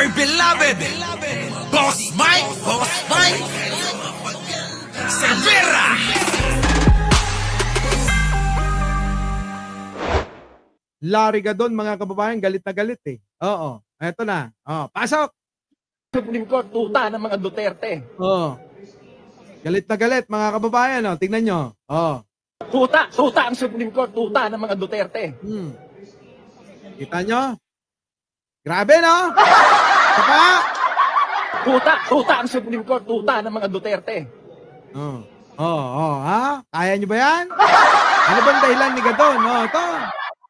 my beloved Boss Mike Severa. Larry Gadon, mga kababayan, galit na galit eh. Oo, eto na. Oh, pasok! Supreme Court, tuta ng mga Duterte. Oh. Galit na galit, mga kababayan. Oh. Tingnan nyo. Oh. Tuta ang Supreme Court, tuta ng mga Duterte. Kita nyo? Grabe, no? Saka? Tuta ang Supreme Court, tuta ng mga Duterte. Ha? Kaya nyo ba yan? Ano bang dahilan ni Gadon? Ito.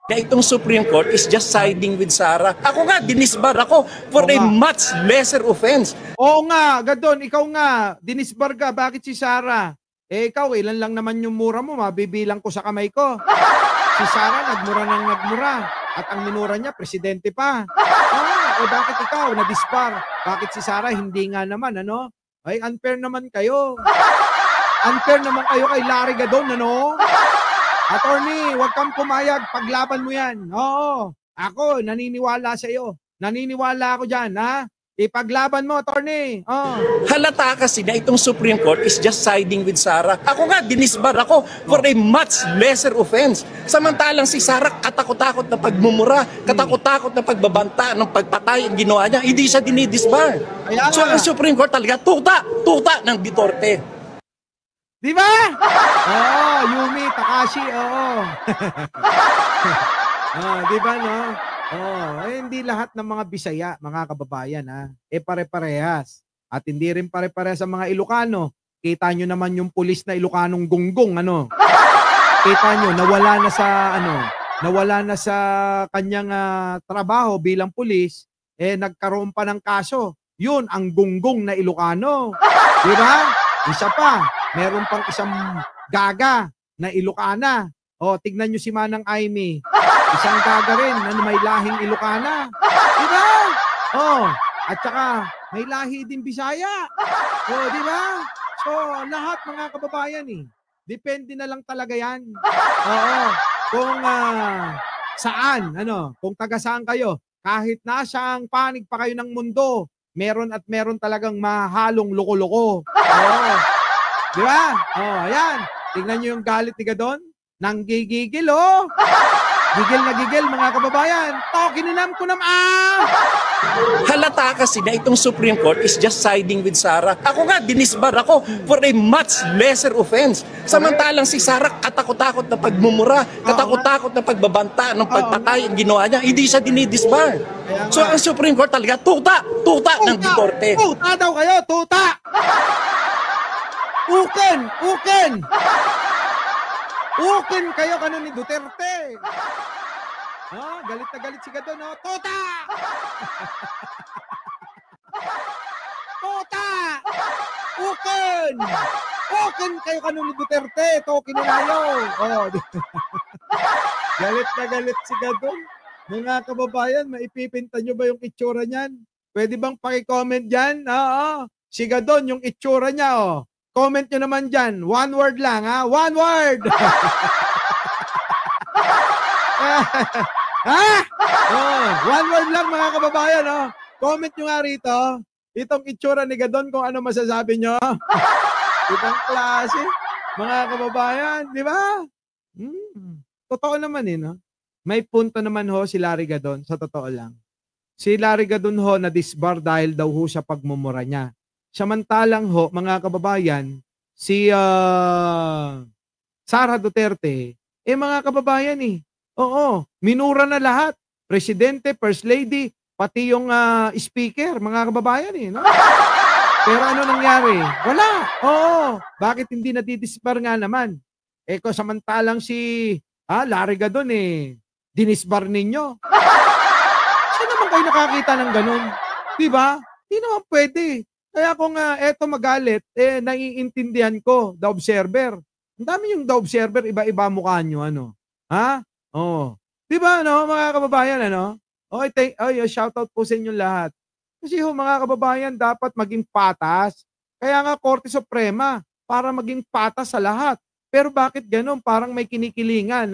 Na itong Supreme Court is just siding with Sara. Ako nga, dinisbar ako for a much lesser offense. Oo nga, Gadon, ikaw nga, dinisbar ka. Bakit si Sara? Eh, ikaw, ilan lang naman yung mura mo, mabibilang ko sa kamay ko. Si Sara, nagmura ng nagmura. At ang minura niya, presidente pa. Bakit ikaw, nadisbar? Bakit si Sara, hindi nga naman, ano? Ay, unfair naman kayo. Unfair naman kayo kay Larry Gadon, ano? Attorney, huwag kang pumayag, paglaban mo yan. Oo, ako, naniniwala sa iyo. Naniniwala ako dyan, ha? Ipaglaban mo, attorney. Oh. Halata kasi na itong Supreme Court is just siding with Sara. Ako nga, dinisbar ako for a much lesser offense. Samantalang si Sara, katakot-takot na pagmumura, katakot-takot na pagbabanta ng pagpatay ang ginawa niya, hindi siya dinidisbar. So ang Supreme Court talaga, tuta ng Duterte. Di ba? Oo, Yumi, Takashi, oo. Di ba, no? Hindi lahat ng mga Bisaya, mga kababayan, ha? Pare-parehas. At hindi rin pare-parehas sa mga Ilocano. Kita nyo naman yung pulis na Ilocanong gunggong, ano? Kita nyo, nawala na sa kanyang trabaho bilang pulis, nagkaroon pa ng kaso. Yun, ang gunggong na Ilocano. Di ba? Isa pa, meron pang isang gaga na Ilocana. Tignan nyo si Manang Aimee. Isang gaga rin na may lahing Ilocana. Diba? At saka may lahi din Bisaya. Diba? So, lahat mga kababayan depende na lang talaga yan. Kung saan, kung taga saan kayo, kahit nasang panig pa kayo ng mundo, meron at meron talagang mahalong loko-loko. Di ba? Ayan. Tingnan nyo yung galit ni Gadon. Nanggigigil, Gigil na gigil, mga kababayan. Kininam ko Halata kasi na itong Supreme Court is just siding with Sara. Ako nga, dinisbar ako for a much lesser offense. Samantalang si Sara, katakot-takot na pagmumura, katakot-takot na pagbabanta ng pagpatay ang ginawa niya, hindi siya dinidisbar. So ang Supreme Court talaga, tuta ng Duterte. Tuta daw kayo, tuta! Uken kayo ni Duterte. Galit na galit si Gadon, Tuta! Tuta! Uken kayo ni Duterte. Kinulayo. Galit na galit si Gadon. Mga kababayan, maipipinta nyo ba yung itsura niyan? Pwede bang paki-comment dyan? Si Gadon, yung itsura niya, Comment nyo naman dyan. One word lang, ha? One word! One word lang, mga kababayan, Comment nyo nga rito. Itong itsura ni Gadon, kung ano masasabi nyo. Ibang klase. Mga kababayan, di ba? Totoo naman, no? May punto naman si Larry Gadon, sa totoo lang. Si Larry Gadon na-disbar dahil daw sa pagmumura niya. Samantalang mga kababayan, si Sara Duterte, mga kababayan minura na lahat. Presidente, First Lady, pati yung speaker, mga kababayan no? Pero ano nangyari? Wala. Bakit hindi nadidisbar nga naman? Kung samantalang si Larry Gadon dinisbar ninyo. Saan naman kayo nakakita ng ganun? Diba? Hindi naman pwede. Kaya kung eto magalit, naiintindihan ko, The Observer. Ang dami yung The Observer, iba-iba mukha nyo, Diba, mga kababayan, shoutout po sa inyo lahat. Kasi mga kababayan, dapat maging patas. Kaya nga, Korte Suprema, para maging patas sa lahat. Pero bakit ganun? Parang may kinikilingan,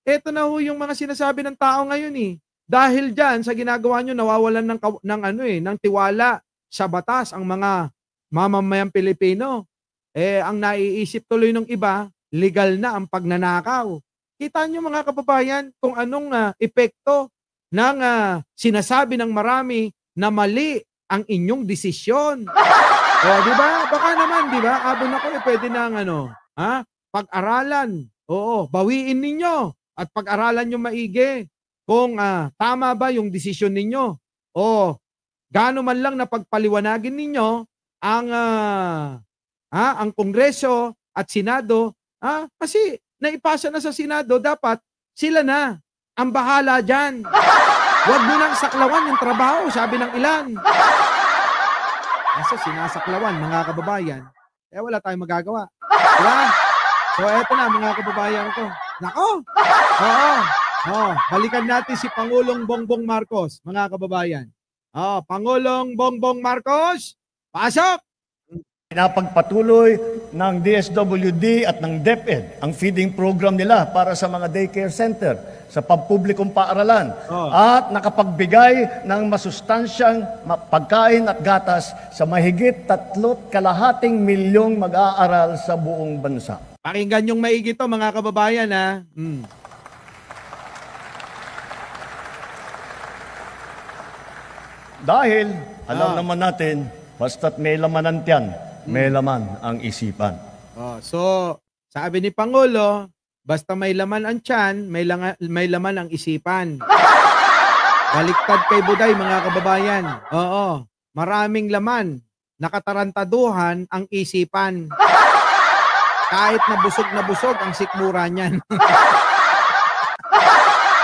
Eto na yung mga sinasabi ng tao ngayon, dahil diyan sa ginagawa niyo nawawalan ng tiwala sa batas ang mga mamamayang Pilipino. Ang naiisip tuloy ng iba, legal na ang pagnanakaw. Kita niyo mga kababayan kung anong epekto ng sinasabi ng marami na mali ang inyong desisyon. Di ba? Baka naman, di ba? Abon ako pwede nang pag-aralan. Oo, bawiin ninyo at pag-aralan nyo maigi kung tama ba yung desisyon ninyo. O gaano man lang na pagpaliwanagin ninyo ang Kongreso at Senado, kasi naipasa na sa Senado, dapat sila na ang bahala dyan. Huwag nyo nang saklawan yung trabaho, sabi ng ilan. Kasi sinasaklawan, mga kababayan, wala tayong magagawa. Diba? So, eto na, mga kababayan ko. Nako! Oo. Balikan natin si Pangulong Bongbong Marcos, mga kababayan. Pangulong Bongbong Marcos, pasok! Pinapagpatuloy ng DSWD at ng DepEd ang feeding program nila para sa mga daycare center sa pampublikong paaralan at nakapagbigay ng masustansyang pagkain at gatas sa mahigit 3.2 milyong mag-aaral sa buong bansa. Pakinggan yung maigi to, mga kababayan, ha? Dahil alam naman natin, basta't may laman ang tiyan, may laman ang isipan. So, sabi ni Pangulo, basta may laman ang tiyan, may laman ang isipan. Baliktad kay Buday, mga kababayan. Oo, maraming laman, nakatarantaduhan ang isipan. Kahit na busog ang sikmura niyan.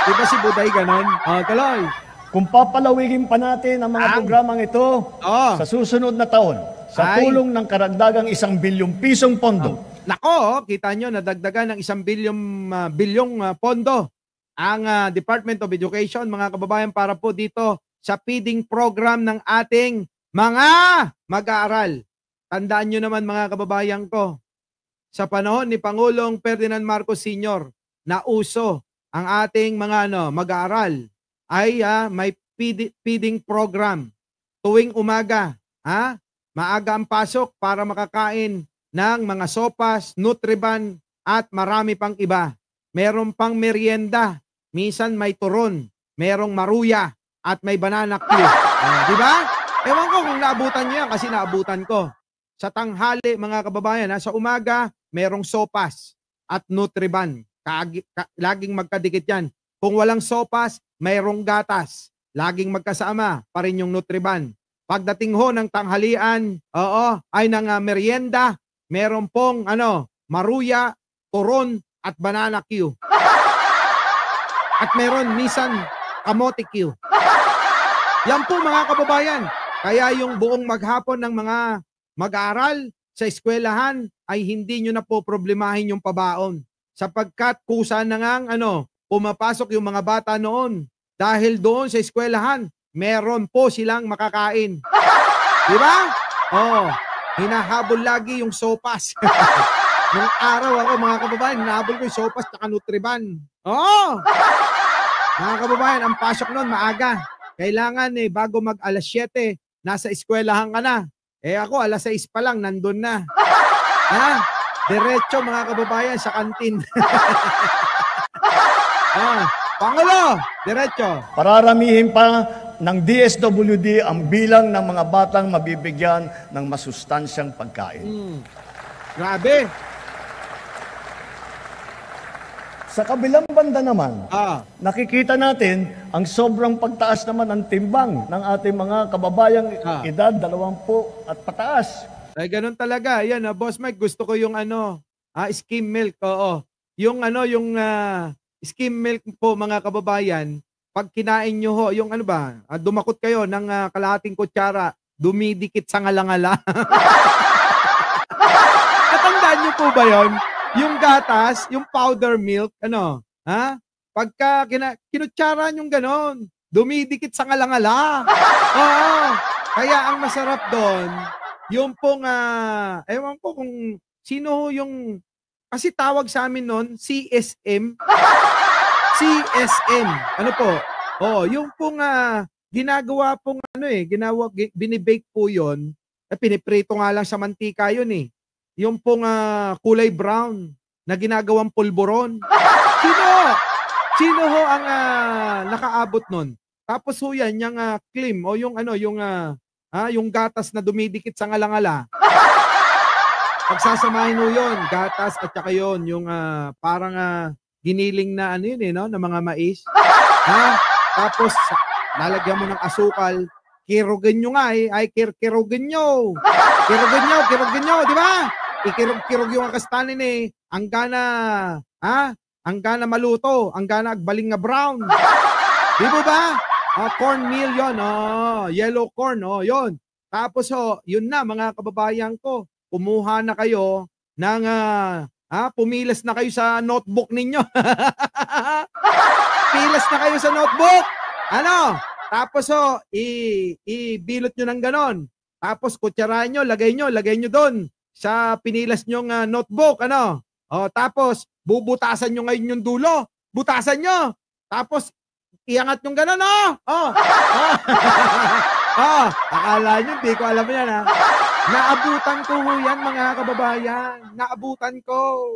Di ba si Buday ganon? Tuloy. Kung papalawigin pa natin ang mga programang ito sa susunod na taon, sa tulong ng karagdagang 1 bilyong pisong pondo. Nako, kita nyo, nadagdagan ng 1 bilyong pondo ang Department of Education, mga kababayan, para po dito sa feeding program ng ating mga mag-aaral. Tandaan nyo naman, mga kababayan ko, sa panahon ni Pangulong Ferdinand Marcos Sr. na uso ang ating mga mag-aaral ay may feeding program. Tuwing umaga, maaga ang pasok para makakain ng mga sopas, Nutriban at marami pang iba. Meron pang merienda, minsan may turon, merong maruya at may banana cue. Di ba? Ewan ko kung naabutan niyo yan kasi naabutan ko. Sa tanghali, mga kababayan, sa umaga, merong sopas at Nutriban. Laging magkadikit yan. Kung walang sopas, mayroong gatas. Laging magkasama pa rin yung Nutriban. Pagdating ho ng tanghalian, ay ng merienda, meron pong maruya, turon at banana cue. At meron minsan kamote cue. Yan po, mga kababayan. Kaya yung buong maghapon ng mga mag-aaral sa eskwelahan ay hindi nyo na po problemahin yung pabaon. Sapagkat kusa na ngang pumapasok yung mga bata noon. Dahil doon sa eskwelahan, meron po silang makakain. Di ba? Hinahabol lagi yung sopas. Nung araw ako, mga kababayan, hinahabol ko yung sopas at Nutriban. Mga kababayan, ang pasok noon maaga. Kailangan bago mag alas 7, nasa eskwelahan ka na. Ako, alas 6 pa lang, nandun na. Diretso, mga kababayan, sa kantin. Pangulo, diretso. Pararamihin pa ng DSWD ang bilang ng mga batang mabibigyan ng masustansyang pagkain. Grabe. Sa kabilang banda naman, nakikita natin ang sobrang pagtaas naman ng timbang ng ating mga kababayang edad 20 at pataas. Ay, ganun talaga. Yan, Boss Mike, gusto ko yung skim milk. Yung skim milk po, mga kababayan, pag kinain nyo ho, yung dumakot kayo ng kalahating kutsara, dumidikit sa ngalangala. Natandaan nyo po ba yon? Yung gatas, yung powder milk, pagka kinutsara yung ganon, dumidikit sa ngalangala. Kaya ang masarap doon, yung pong, ewan ko kung sino yung, kasi tawag sa amin noon, CSM. CSM. Ano po? Yung pong ginagawa pong binibake po 'yon, piniprito nga lang sa mantika 'yon eh. Yung pong kulay brown na ginagawang pulburon. Sino ho ang nakaabot nun? Tapos ho yan, yung clim o yung yung gatas na dumidikit sa ngalangala. Pagsasamahin ho yun, gatas at saka yun, yung parang giniling na yun no, na mga mais. Tapos lalagyan mo ng asukal, kirugin nyo nga ay kirugin nyo, di ba? Ikirug yung kastanin hanggang na maluto, hanggang na agbaling nga brown. Di ba ba? Cornmeal yon, yellow corn, yon. Tapos yun na mga kababayan ko, kumuha na kayo ng pumilas na kayo sa notebook ninyo. Pilas na kayo sa notebook. Tapos ibilot nyo ng ganon. Tapos kutsarahan nyo, lagay nyo doon sa pinilas nyong notebook, tapos bubutasan nyo ngayon yung dulo. Butasan nyo. Tapos iangat yung ganon, akala nyo, di ko alam yan, Naabutan ko yan, mga kababayan. Naabutan ko.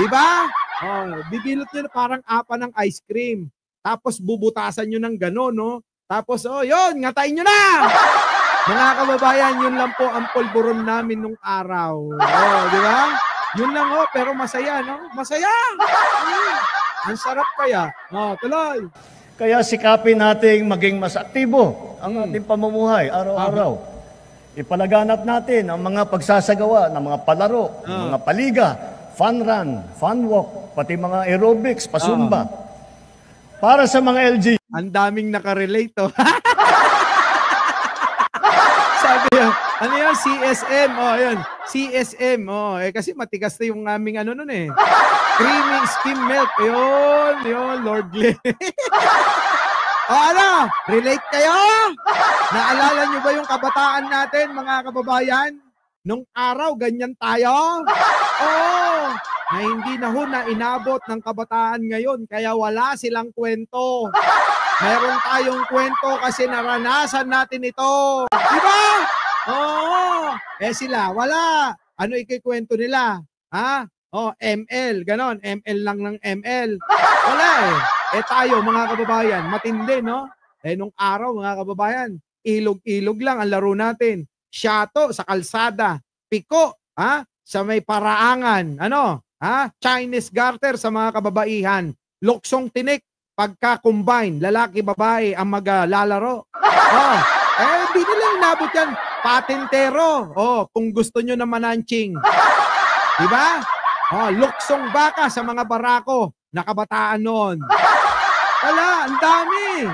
Diba? Bibilot nyo na parang apa ng ice cream. Tapos bubutasan nyo ng ganon, Tapos, yun, ngatain nyo na! Mga kababayan, yun lang po ang pulburon namin nung araw. Di ba? Yun lang pero masaya, Masaya! Ang sarap kaya. Tuloy. Kaya sikapin nating maging mas aktibo ang ating pamumuhay araw-araw. Ipalaganap natin ang mga pagsasagawa ng mga palaro, mga paliga, fun run, fun walk, pati mga aerobics, pasumba. Para sa mga LG. Ang daming nakarelate, Sabi yun, CSM, yun. CSM, kasi matigas na yung aming nun creamy skim milk, yun, Lord Glenn. Relate kayo? Naalala nyo ba yung kabataan natin, mga kababayan? Nung araw, ganyan tayo? Na hindi na inabot ng kabataan ngayon, kaya wala silang kwento. Meron tayong kwento kasi naranasan natin ito. Diba? Sila, wala. Ano ikikwento nila? ML, ganon. ML lang ng ML. Wala tayo, mga kababayan, matindi, no? Nung araw, mga kababayan, ilog-ilog lang ang laro natin. Shato sa kalsada. Piko, sa may paraangan. Chinese garter sa mga kababaihan. Luksong tinik, pagka-combine, lalaki-babae ang maglalaro. Di nila inabot yan. Patintero. Kung gusto nyo na mananching. Diba? Luksong baka sa mga barako na kabataan noon. Wala, ang dami.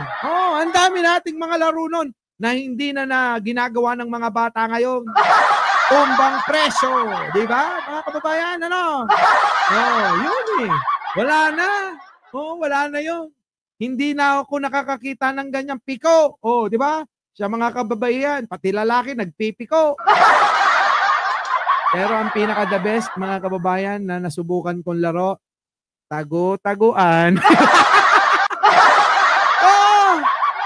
Ang dami nating mga laro noon na hindi na ginagawa ng mga bata ngayon. Tumbang preso, di ba? Mga kababayan, yun Wala na. Wala na yun. Hindi na ako nakakakita ng ganyang piko. Di ba? Sa mga kababaihan, pati lalaki nagpipiko. Pero ang pinaka-the best, mga kababayan, na nasubukan kong laro, tago-taguan.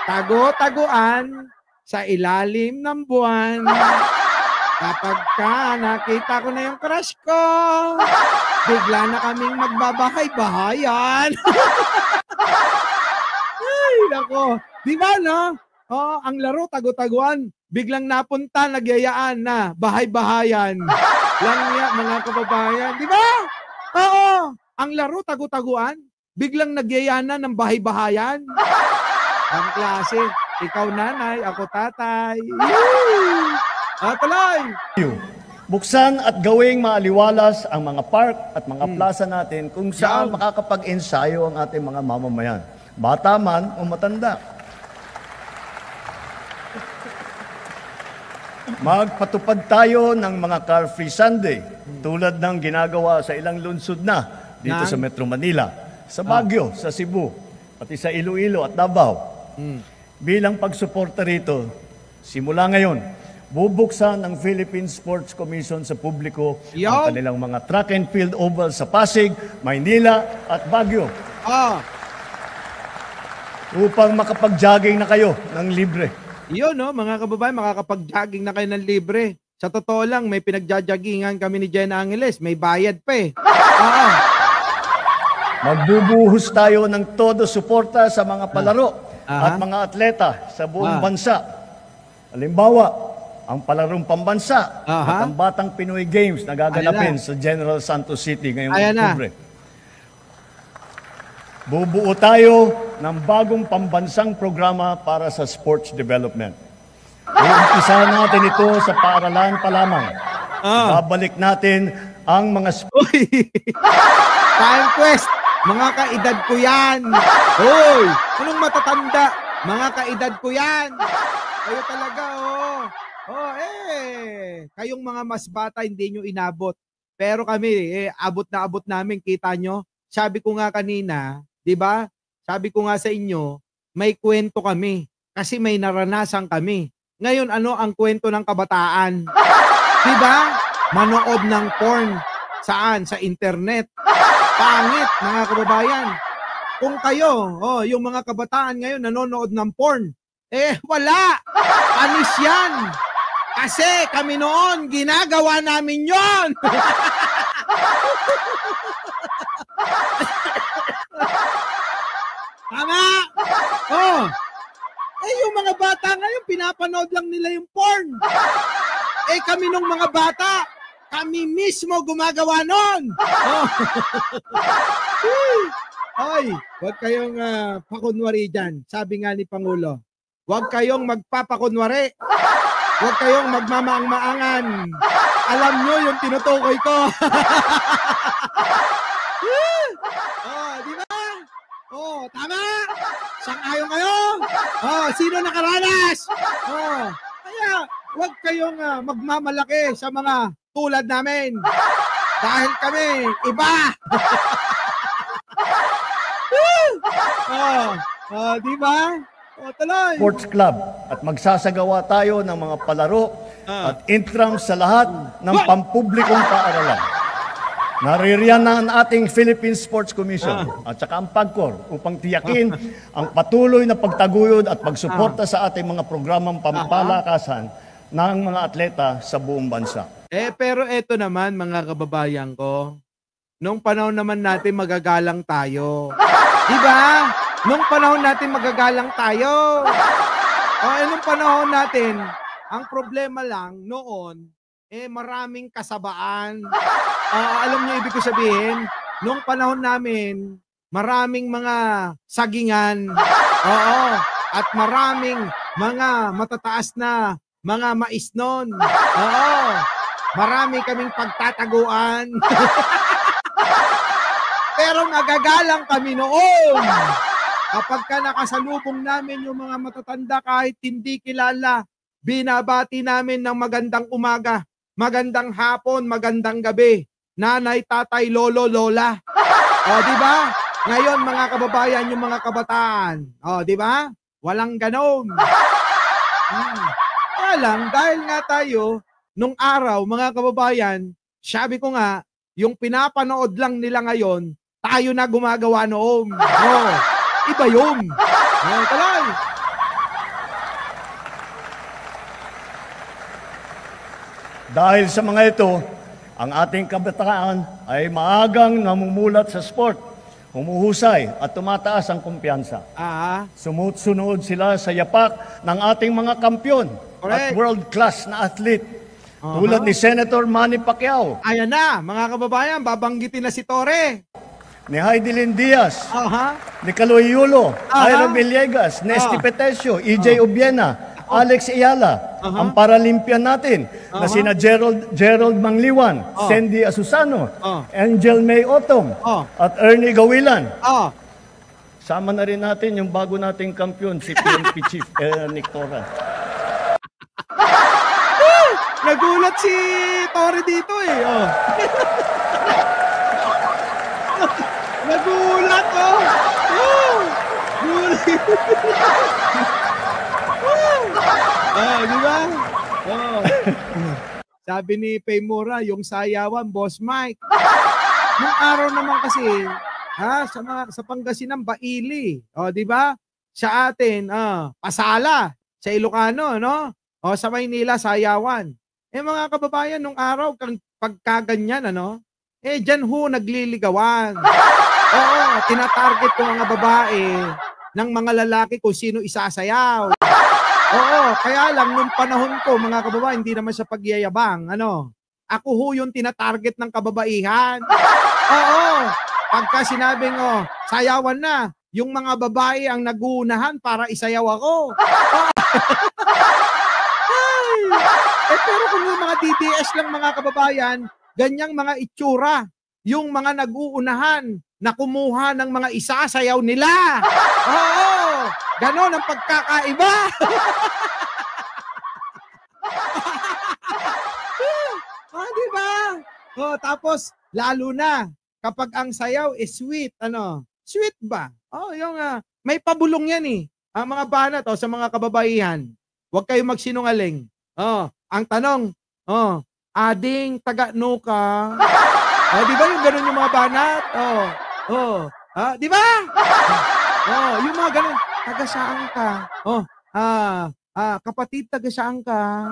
Tago-taguan sa ilalim ng buwan. Kapag nakita ko na yung crush ko, bigla na kaming magbabahay-bahayan. Ay, nako. Di ba, ang laro, tago-taguan. Biglang napunta, nagyayaan na, bahay-bahayan. Lang niya, mga kababayan. Di ba? Ang laro, tago-taguan. Biglang nagyayaan na ng bahay-bahayan. Ang klase, ikaw nanay, ako tatay. Tuloy! Buksan at gawing maaliwalas ang mga park at mga plaza natin kung saan makakapag-ensayo ang ating mga mamamayan. Bata man o matanda. Magpatupad tayo ng mga car-free Sunday tulad ng ginagawa sa ilang lungsod na dito sa Metro Manila, sa Baguio, sa Cebu, pati sa Iloilo at Davao. Bilang pagsuporta rito, simula ngayon, bubuksan ang Philippine Sports Commission sa publiko ang kanilang mga track and field oval sa Pasig, Maynila at Baguio. upang makapag-jogging na kayo ng libre. Yun, no, mga kababayan, makakapag-jogging na kayo ng libre. Sa totoo lang, may pinagja-joggingan kami ni Jen Angeles. May bayad pa eh. Oo. Magbubuhos tayo ng todo suporta sa mga palaro at mga atleta sa buong bansa. Halimbawa, ang palarong pambansa at ang Batang Pinoy Games na gaganapin sa General Santos City ngayong Oktubre. Bubuo tayo ng bagong pambansang programa para sa sports development. Iumpisa natin ito sa paaralan pa lamang. Babalik natin ang mga Time quest! Mga kaedad ko yan! Hoy! Anong matatanda? Mga kaedad ko yan! Kayo talaga, oh! Oh, kayong mga mas bata, hindi nyo inabot. Pero kami, abot na abot namin, kita nyo? Sabi ko nga kanina, di ba? Sabi ko nga sa inyo, may kwento kami. Kasi may naranasan kami. Ngayon, ano ang kwento ng kabataan? Di ba? Manood ng porn. Saan? Sa internet. Pangit, mga kababayan. Kung kayo, yung mga kabataan ngayon nanonood ng porn, wala. Panis yan. Kasi kami noon, ginagawa namin yon. Tama? Yung mga bata ngayon, pinapanood lang nila yung porn. Kami nung mga bata, kami mismo gumagawa nun. Ay, huwag kayong pakunwari dyan. Sabi nga ni Pangulo, huwag kayong magpapakunwari. Huwag kayong magmamaang-maangan. Alam nyo yung tinutukoy ko. Di ba? Tama? Sang-ayon kayo? Sino nakaranas? Kaya, huwag kayong magmamalaki sa mga tulad namin. Dahil kami, iba. Di ba? Tuloy. Sports Club at magsasagawa tayo ng mga palaro at intrams sa lahat ng pampublikong paaralan. Naririyan na ang ating Philippine Sports Commission at saka ang PAGCOR upang tiyakin ang patuloy na pagtaguyod at pagsuporta sa ating mga programang pampalakasan ng mga atleta sa buong bansa. Pero eto naman mga kababayan ko, nung panahon naman natin magagalang tayo. Diba? Nung panahon natin magagalang tayo. Nung panahon natin, ang problema lang noon, maraming kasabaan. Alam niyo ibig ko sabihin, nung panahon namin, maraming mga sagingan. At maraming mga matataas na mga mais nun. Marami kaming pagtataguan. Pero magagalang kami noon. Kapag ka nakasalubong namin yung mga matatanda kahit hindi kilala, binabati namin ng magandang umaga, magandang hapon, magandang gabi. Nanay, tatay, lolo, lola. Di ba? Ngayon mga kababayan, yung mga kabataan. Di ba? Walang ganon. Kaya lang, dahil nga tayo, nung araw, mga kababayan, sabi ko nga, yung pinapanood lang nila ngayon, tayo na gumagawa noon. Iba yun. Talay. Dahil sa mga ito, ang ating kabataan ay maagang namumulat sa sport, humuhusay at tumataas ang kumpiyansa. Sumusunod sila sa yapak ng ating mga kampyon at world-class na athlete. Tulad ni Senator Manny Pacquiao. Ayan na, mga kababayan, babanggitin na si Torre. Ni Heidelin Diaz, ni Kaloy Yulo, Ira Villegas, Nesty Petesio, EJ Obiena, Alex Ayala, ang Paralympian natin, na sina Gerald Mangliwan, Sandy Asusano, Angel May Otom, at Ernie Gawilan. Sama na rin natin yung bago nating kampiyon, si PNP Chief Nick Torra. Nagulat si Torre dito Nagulat, di ba? Sabi ni Paymura, yung sayawan, Boss Mike. Nung araw naman kasi, sa Pangasinan, Baili. Di ba? sa atin, pasala sa Ilocano, no? O sa Maynila, sayawan. Mga kababayan, nung araw, pagkaganyan, ano? Dyan ho, nagliligawan. Oo, tinatarget ko mga babae ng mga lalaki kung sino isasayaw. Oo, kaya lang, nung panahon ko, mga kababayan, hindi naman sa pagyayabang, ano? Ako ho yung tinatarget ng kababaihan. Oo, pagka sinabing, sayawan na, yung mga babae ang naguunahan para isayaw ako. Pero kung yung mga DDS lang mga kababayan, ganyang mga itsura, yung mga nag-uunahan na kumuha ng mga isasayaw nila. Oo, ganon ang pagkakaiba. Diba? Tapos, lalo na, kapag ang sayaw is sweet, sweet ba? Yung may pabulong yan eh. Ang mga banat sa mga kababaihan, huwag kayong magsinungaling. Ang tanong, ading taga-no ka? Di ba yung ganun yung mga banat? Di ba? Yung mga ganun, taga-saan ka? Kapatid, taga-saan ka?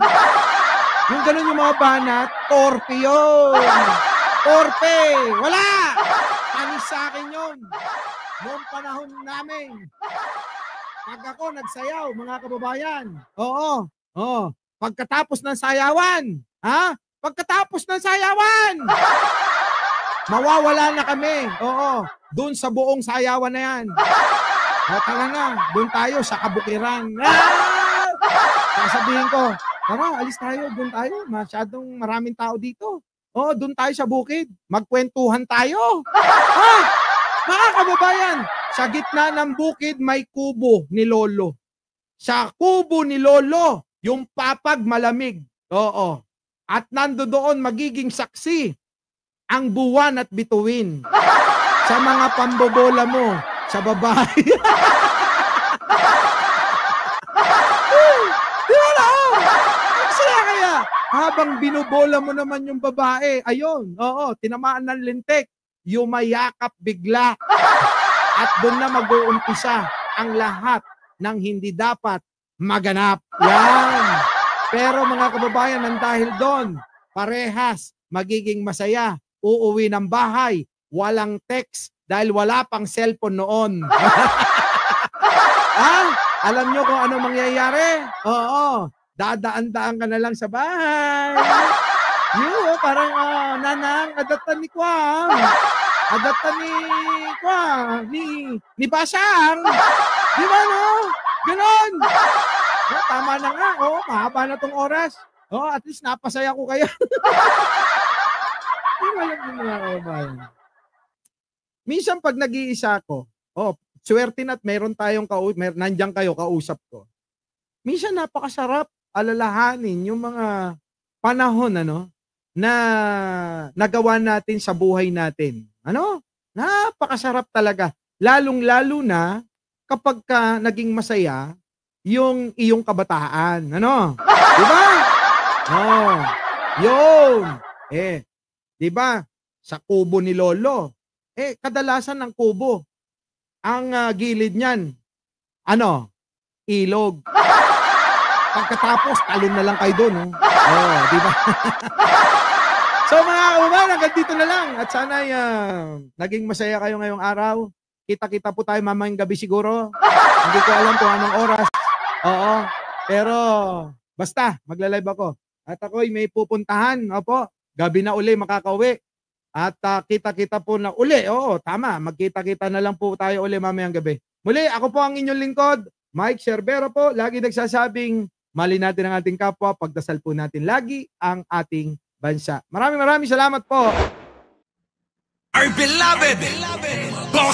Yung ganun yung mga banat, torpe yun. Torpe! Wala! Panis sa akin yun. Noong panahon namin. Pag ako nagsayaw, mga kababayan. Oo. Pagkatapos ng sayawan. Pagkatapos ng sayawan. Mawawala na kami. Oo. Doon sa buong sayawan na yan. Tara na. Doon tayo sa kabukiran. Sasabihin ko, tara, alis tayo. Doon tayo. Masyadong maraming tao dito. Doon tayo sa bukid. Magkwentuhan tayo. Mga kababayan, sa gitna ng bukid may kubo ni Lolo. Sa kubo ni Lolo, yung papag malamig. Oo. At nandoon magiging saksi ang buwan at bituin sa mga pambobola mo sa babae. Di ba na? Ang saya kaya. Habang binubola mo naman yung babae, ayun, tinamaan ng lintik, yumayakap bigla. At doon na mag-uumpisa ang lahat ng hindi dapat maganap. Yan. Pero mga kababayan, nang dahil doon, parehas magiging masaya. Uuwi ng bahay, walang text dahil wala pang cellphone noon. Alam nyo kung ano mangyayari? Dadaan-daan ka na lang sa bahay. Parang nanang, adatan ni Kwang. Adatan ni Kwang. Ni Basang. Di ba no? Ganon. Tama na nga. Mahaba na tong oras. At least napasaya ko kayo. Minsan pag nag-iisa ko, swerte na't meron tayong nandiyan kayo, kausap ko. Minsan napakasarap alalahanin yung mga panahon na nagawa natin sa buhay natin. Napakasarap talaga. Lalong-lalo na kapag ka naging masaya yung iyong kabataan. Di ba? Yun. Di ba? Sa kubo ni Lolo. Kadalasan ng kubo, ang gilid niyan, ilog. Pagkatapos, talon na lang kayo doon. Di ba? So mga kababayan, hanggang dito na lang. At sana naging masaya kayo ngayong araw. Kita-kita po tayo mamayang gabi siguro. Hindi ko alam kung anong oras. Pero basta, magla-live ako. At ako'y may pupuntahan. Gabi na uli makakauwi. At kita-kita po na uli. Tama. Magkita-kita na lang po tayo uli mamayang gabi. Muli, ako po ang inyong lingkod, Mike Sherbero po. Lagi nagsasabing, mali natin ang ating kapwa. Pagdasal po natin lagi ang ating bansa. Maraming salamat po. Our beloved Boss